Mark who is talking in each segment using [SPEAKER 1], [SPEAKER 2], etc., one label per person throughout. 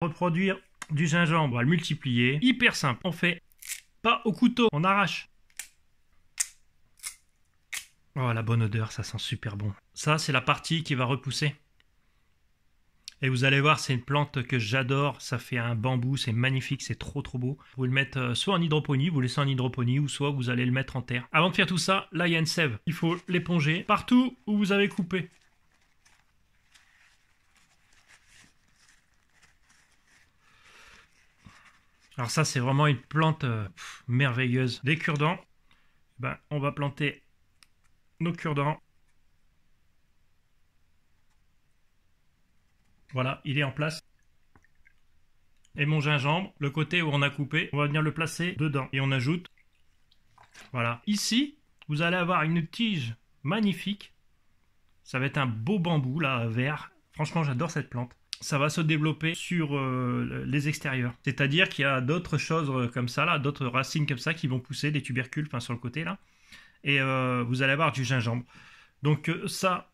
[SPEAKER 1] Reproduire du gingembre à le multiplier. Hyper simple. On fait pas au couteau, on arrache. Oh, la bonne odeur, ça sent super bon. Ça, c'est la partie qui va repousser. Et vous allez voir, c'est une plante que j'adore. Ça fait un bambou, c'est magnifique, c'est trop beau. Vous pouvez le mettre soit en hydroponie, vous laissez en hydroponie, ou soit vous allez le mettre en terre. Avant de faire tout ça, là, il y a une sève. Il faut l'éponger partout où vous avez coupé. Alors ça, c'est vraiment une plante merveilleuse. Les cure-dents, ben, on va planter nos cure-dents. Voilà, il est en place. Et mon gingembre, le côté où on a coupé, on va venir le placer dedans. Et on ajoute, voilà. Ici, vous allez avoir une tige magnifique. Ça va être un beau bambou, là, vert. Franchement, j'adore cette plante. Ça va se développer sur les extérieurs. C'est-à-dire qu'il y a d'autres choses comme ça, là, d'autres racines comme ça qui vont pousser, des tubercules, enfin sur le côté, là. Et vous allez avoir du gingembre. Donc ça,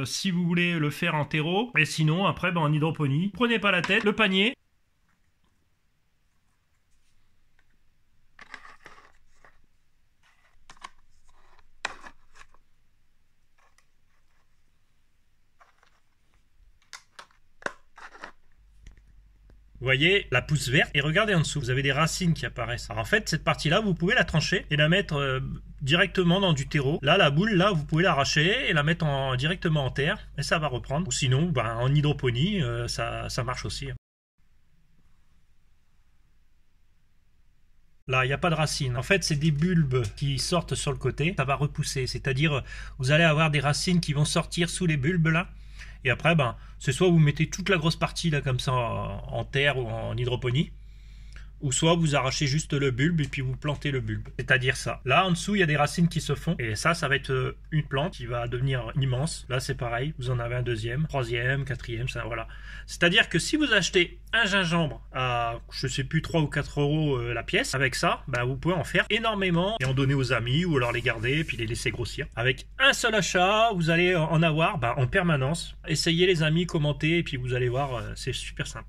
[SPEAKER 1] si vous voulez le faire en terreau, et sinon, après, ben, en hydroponie, prenez pas la tête, le panier. Vous voyez la pousse verte et regardez en dessous, vous avez des racines qui apparaissent. Alors en fait, cette partie-là, vous pouvez la trancher et la mettre directement dans du terreau. Là, la boule, là, vous pouvez l'arracher et la mettre directement en terre et ça va reprendre. Ou sinon, ben, en hydroponie, ça marche aussi. Là, il n'y a pas de racines. En fait, c'est des bulbes qui sortent sur le côté. Ça va repousser, c'est-à-dire vous allez avoir des racines qui vont sortir sous les bulbes là. Et après, ben, c'est soit vous mettez toute la grosse partie là comme ça en terre ou en hydroponie, ou soit vous arrachez juste le bulbe et puis vous plantez le bulbe. C'est-à-dire ça. Là, en dessous, il y a des racines qui se font. Et ça va être une plante qui va devenir immense. Là, c'est pareil. Vous en avez un deuxième, troisième, quatrième, ça, voilà. C'est-à-dire que si vous achetez un gingembre à, je sais plus, 3 ou 4 euros la pièce, avec ça, ben, vous pouvez en faire énormément et en donner aux amis ou alors les garder et puis les laisser grossir. Avec un seul achat, vous allez en avoir en permanence. Essayez les amis, commentez et puis vous allez voir, c'est super simple.